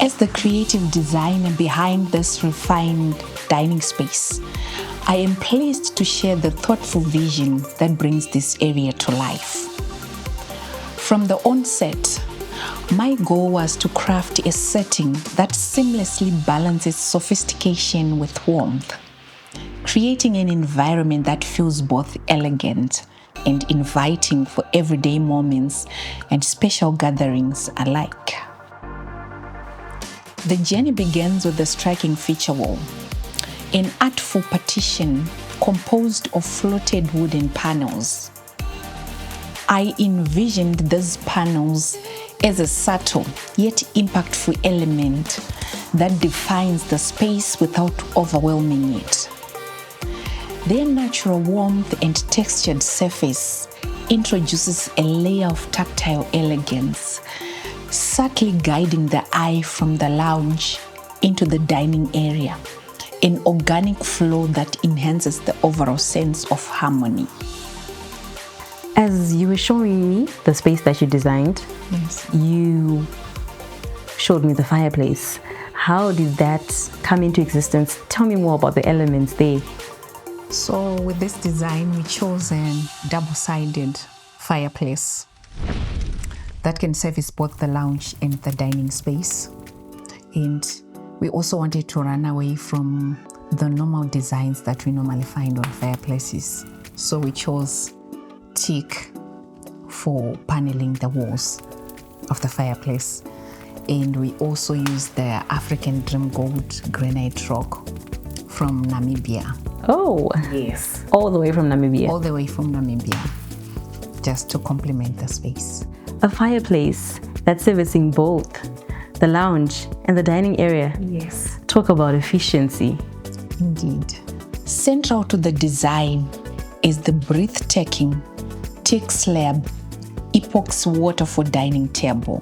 As the creative designer behind this refined dining space, I am pleased to share the thoughtful vision that brings this area to life. From the onset, my goal was to craft a setting that seamlessly balances sophistication with warmth, creating an environment that feels both elegant and inviting for everyday moments and special gatherings alike. The journey begins with the striking feature wall, an artful partition composed of fluted wooden panels. I envisioned these panels as a subtle yet impactful element that defines the space without overwhelming it. Their natural warmth and textured surface introduces a layer of tactile elegance, subtly guiding the eye from the lounge into the dining area, an organic flow that enhances the overall sense of harmony. As you were showing me the space that you designed, Yes. you showed me the fireplace. How did that come into existence? Tell me more about the elements there. So with this design, we chose a double-sided fireplace that can service both the lounge and the dining space. And we also wanted to run away from the normal designs that we normally find on fireplaces. So we chose teak for paneling the walls of the fireplace. And we also used the African Dream Gold granite rock from Namibia. Oh, Yes. all the way from Namibia. All the way from Namibia, just to complement the space. A fireplace that's servicing both the lounge and the dining area. Yes. Talk about efficiency. Indeed. Central to the design is the breathtaking teak slab epoxy waterfall dining table.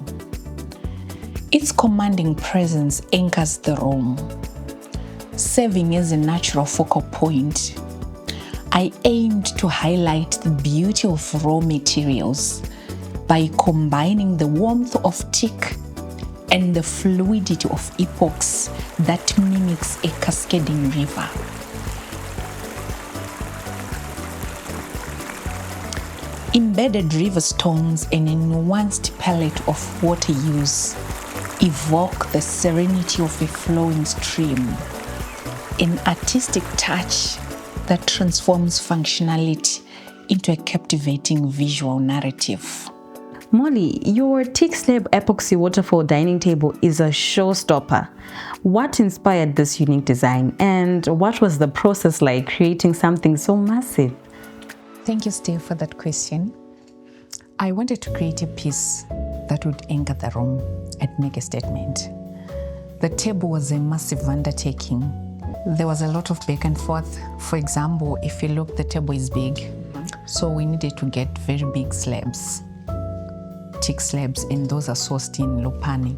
Its commanding presence anchors the room, serving as a natural focal point. I aimed to highlight the beauty of raw materials by combining the warmth of teak and the fluidity of epoxy that mimics a cascading river. Embedded river stones and a nuanced palette of water use evoke the serenity of a flowing stream, an artistic touch that transforms functionality into a captivating visual narrative. Molly, your teak slab epoxy waterfall dining table is a showstopper. What inspired this unique design, and what was the process like creating something so massive? Thank you, Steve, for that question. I wanted to create a piece that would anchor the room and make a statement. The table was a massive undertaking. There was a lot of back and forth. For example, if you look, the table is big, so we needed to get very big slabs, teak slabs, and those are sourced in Lupani.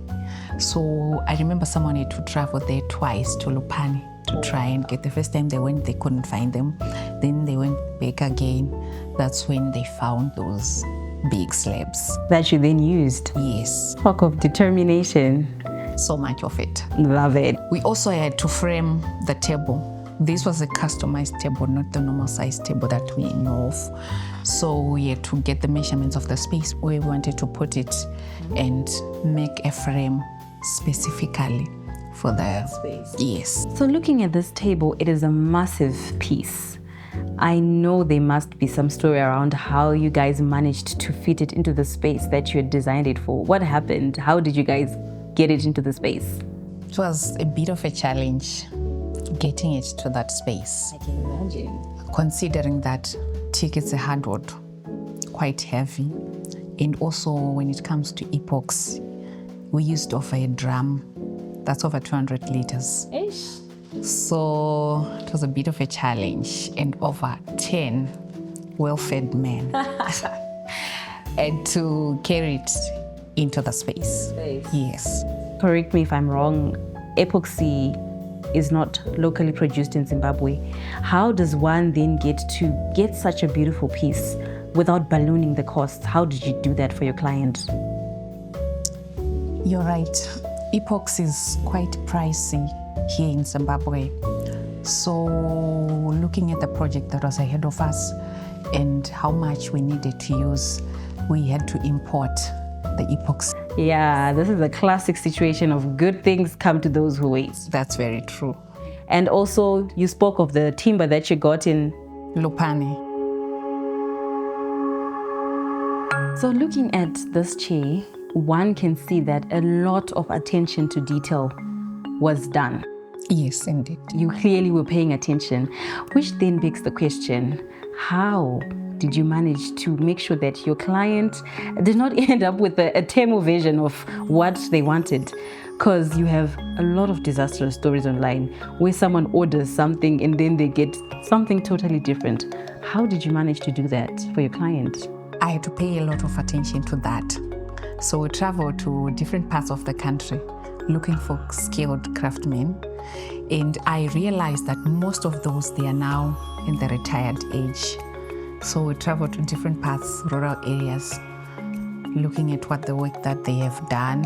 So I remember someone had to travel there twice to Lupani to try and get. The first time they went, they couldn't find them. Then they went back again. That's when they found those big slabs. That you then used. Yes, Talk of determination. so much of it. Love it. We also had to frame the table. This was a customized table, not the normal size table that we know of. So we had to get the measurements of the space where we wanted to put it and make a frame specifically for the space. Yes. So looking at this table, it is a massive piece. I know there must be some story around how you guys managed to fit it into the space that you had designed it for. What happened? How did you guys get it into the space? It was a bit of a challenge getting it to that space. I can imagine. Considering that teak is a hardwood, quite heavy. And also when it comes to epoxy, we used over a drum that's over 200 liters. Ish. So it was a bit of a challenge, and over 10 well-fed men and to carry it into the space. Yes. Correct me if I'm wrong, epoxy is not locally produced in Zimbabwe. How does one then get such a beautiful piece without ballooning the costs? How did you do that for your client? You're right. Epoxy is quite pricey here in Zimbabwe. So looking at the project that was ahead of us and how much we needed to use, we had to import the epoxy. Yeah, this is a classic situation of good things come to those who wait. That's very true. And also, you spoke of the timber that you got in Lupani. So looking at this chair, one can see that a lot of attention to detail was done. Yes, indeed. You clearly were paying attention, which then begs the question, how did you manage to make sure that your client did not end up with a demo version of what they wanted? Because you have a lot of disastrous stories online where someone orders something and then they get something totally different. How did you manage to do that for your client? I had to pay a lot of attention to that. So we traveled to different parts of the country looking for skilled craftsmen. And I realized that most of those, they are now in the retired age. So we traveled to different parts, rural areas, looking at what the work that they have done.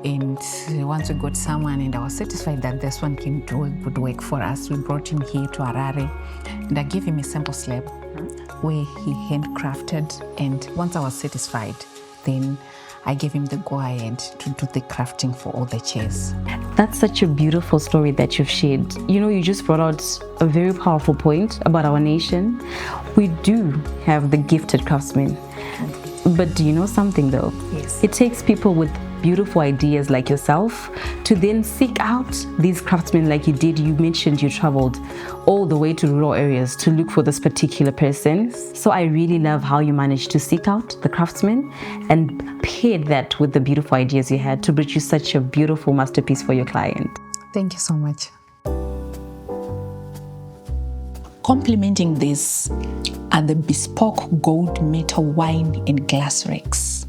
And once we got someone and I was satisfied that this one can do good work for us, we brought him here to Harare and I gave him a sample slab where he handcrafted. And once I was satisfied, then I gave him the go-ahead to do the crafting for all the chairs. That's such a beautiful story that you've shared. You know, you just brought out a very powerful point about our nation. We do have the gifted craftsmen. But do you know something though? Yes. It takes people with beautiful ideas like yourself to then seek out these craftsmen like you did. You mentioned you traveled all the way to rural areas to look for this particular person. So I really love how you managed to seek out the craftsmen and paired that with the beautiful ideas you had to produce such a beautiful masterpiece for your client. Thank you so much. Complementing this are the bespoke gold metal wine and glass rakes.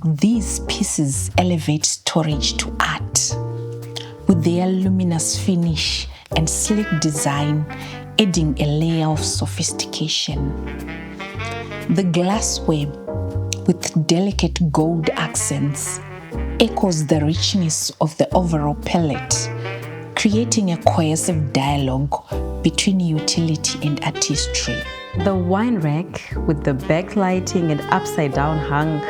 These pieces elevate storage to art with their luminous finish and sleek design, adding a layer of sophistication. The glassware with delicate gold accents echoes the richness of the overall palette, creating a cohesive dialogue between utility and artistry. The wine rack with the backlighting and upside down hung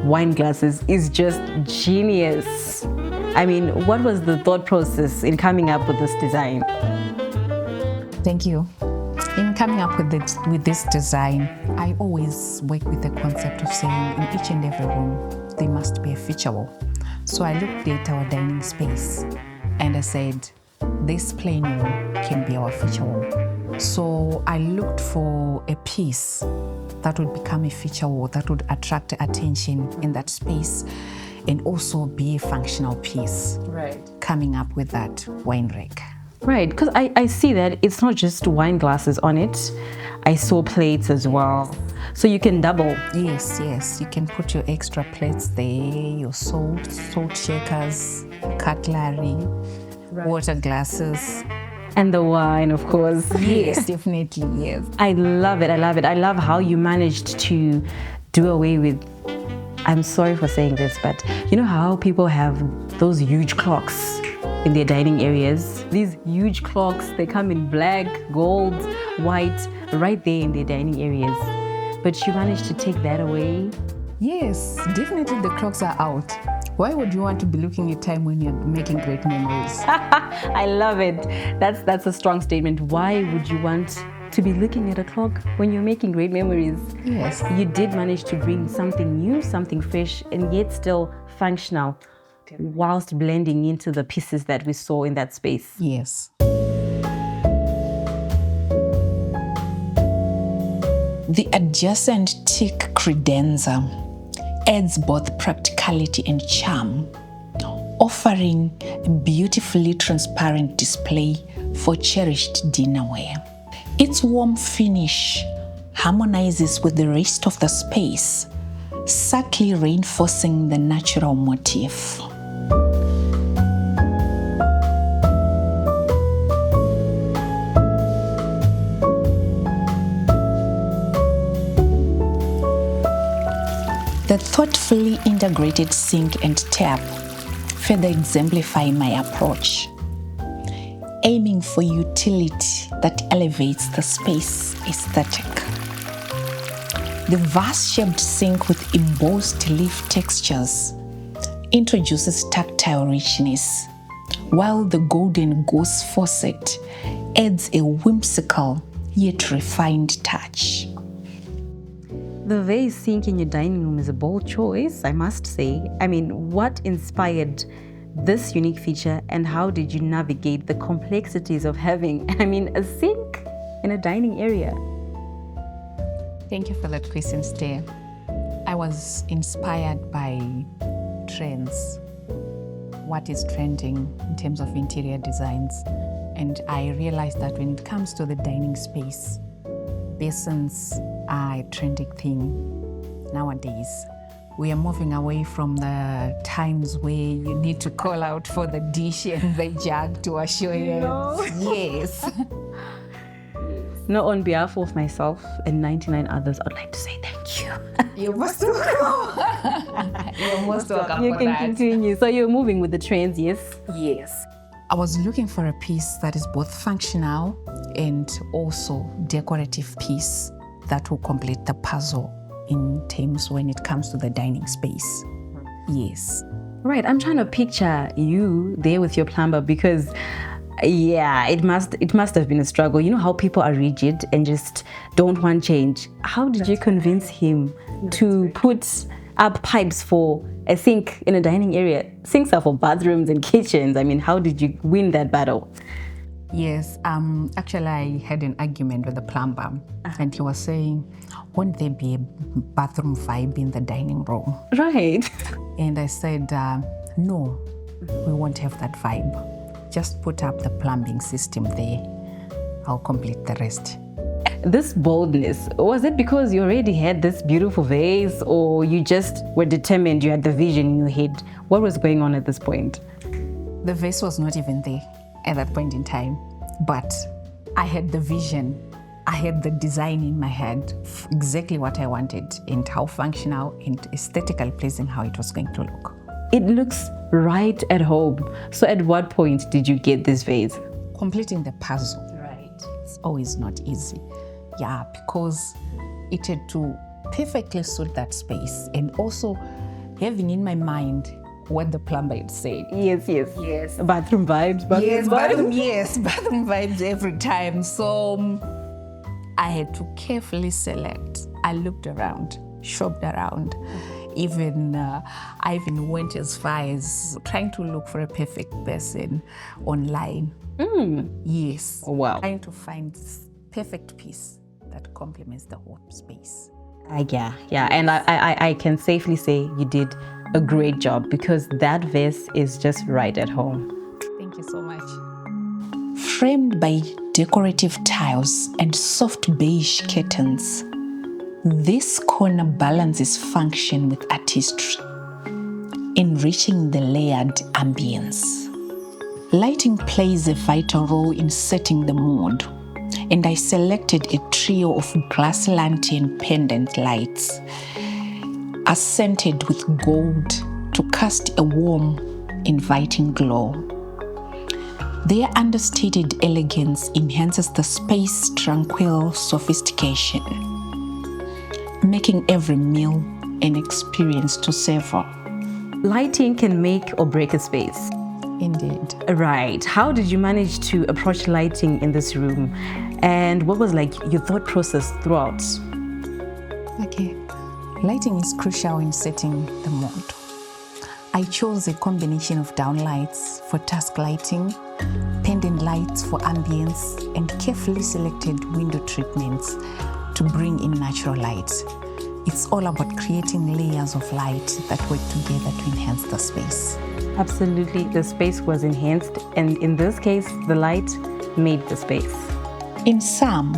wine glasses is just genius. I mean, what was the thought process in coming up with this design? Thank you. In coming up with this design, I always work with the concept of saying in each and every room, there must be a feature wall. So I looked at our dining space and I said, this plain wall can be our feature wall. So I looked for a piece that would become a feature wall that would attract attention in that space and also be a functional piece. Right. Coming up with that wine rack. Right, because I see that it's not just wine glasses on it. I saw plates as well. So you can double. Yes, yes. You can put your extra plates there, your salt shakers, cutlery, water glasses. And the wine, of course. Yes, definitely, yes. I love it, I love it. I love how you managed to do away with, I'm sorry for saying this, but you know how people have those huge clocks in their dining areas? These huge clocks, they come in black, gold, white, right there in their dining areas. But you managed to take that away? Yes, definitely the clocks are out. Why would you want to be looking at time when you're making great memories? I love it. That's a strong statement. Why would you want to be looking at a clock when you're making great memories? Yes. You did manage to bring something new, something fresh, and yet still functional, whilst blending into the pieces that we saw in that space. Yes. The adjacent teak credenza adds both practicality and charm, offering a beautifully transparent display for cherished dinnerware. Its warm finish harmonizes with the rest of the space, subtly reinforcing the natural motif. The thoughtfully integrated sink and tap further exemplify my approach, aiming for utility that elevates the space aesthetic. The vase-shaped sink with embossed leaf textures introduces tactile richness, while the golden gauze faucet adds a whimsical yet refined touch. The vase sink in your dining room is a bold choice, I must say. I mean, what inspired this unique feature, and how did you navigate the complexities of having, a sink in a dining area? Thank you for that question, Stay. I was inspired by trends, what is trending in terms of interior designs. And I realized that when it comes to the dining space, basins are a trending thing nowadays. We are moving away from the times where you need to call out for the dish and the jug to assure you. No. Yes. No, on behalf of myself and 99 others, I'd like to say thank you. You're most welcome. You're most welcome. You for can that. continue. So you're moving with the trends, yes? Yes. I was looking for a piece that is both functional and also decorative piece that will complete the puzzle in terms when it comes to the dining space. Yes. Right, I'm trying to picture you there with your plumber because it must have been a struggle. You know how people are rigid and just don't want change. How did you convince him to put up pipes for a sink in a dining area? Sinks are for bathrooms and kitchens. How did you win that battle? Yes, actually I had an argument with the plumber and he was saying, won't there be a bathroom vibe in the dining room? Right. And I said, no, we won't have that vibe. Just put up the plumbing system there. I'll complete the rest. This boldness, was it because you already had this beautiful vase, or you just were determined, you had the vision in your head? What was going on at this point? The vase was not even there at that point in time, but I had the vision. I had the design in my head, exactly what I wanted and how functional and aesthetically pleasing how it was going to look. It looks right at home. So at what point did you get this vase? Completing the puzzle. Right. It's always not easy. Yeah, because it had to perfectly suit that space and also having in my mind what the plumber had said. Yes. Bathroom vibes. Bathroom vibes every time. So I had to carefully select. I looked around, shopped around. I even went as far as trying to look for a perfect person online. Yes. Wow. Trying to find this perfect piece that complements the whole space. Yeah. And I can safely say you did a great job because that vase is just right at home. Thank you so much. Framed by decorative tiles and soft beige curtains, this corner balances function with artistry, enriching the layered ambience. Lighting plays a vital role in setting the mood, and I selected a trio of glass lantern pendant lights, accented with gold to cast a warm, inviting glow. Their understated elegance enhances the space's tranquil sophistication, making every meal an experience to savor. Lighting can make or break a space. Indeed. Right. How did you manage to approach lighting in this room? And what was your thought process throughout? Okay. Lighting is crucial in setting the mood. I chose a combination of downlights for task lighting, pendant lights for ambience, and carefully selected window treatments to bring in natural light. It's all about creating layers of light that work together to enhance the space. Absolutely, the space was enhanced, and in this case, the light made the space. In sum,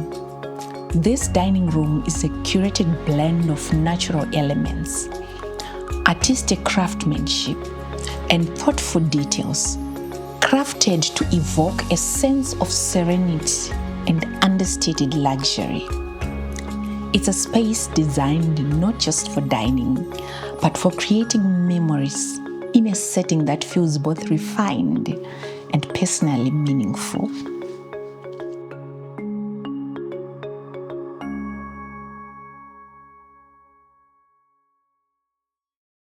this dining room is a curated blend of natural elements, artistic craftsmanship, and thoughtful details, crafted to evoke a sense of serenity and understated luxury. It's a space designed not just for dining, but for creating memories in a setting that feels both refined and personally meaningful.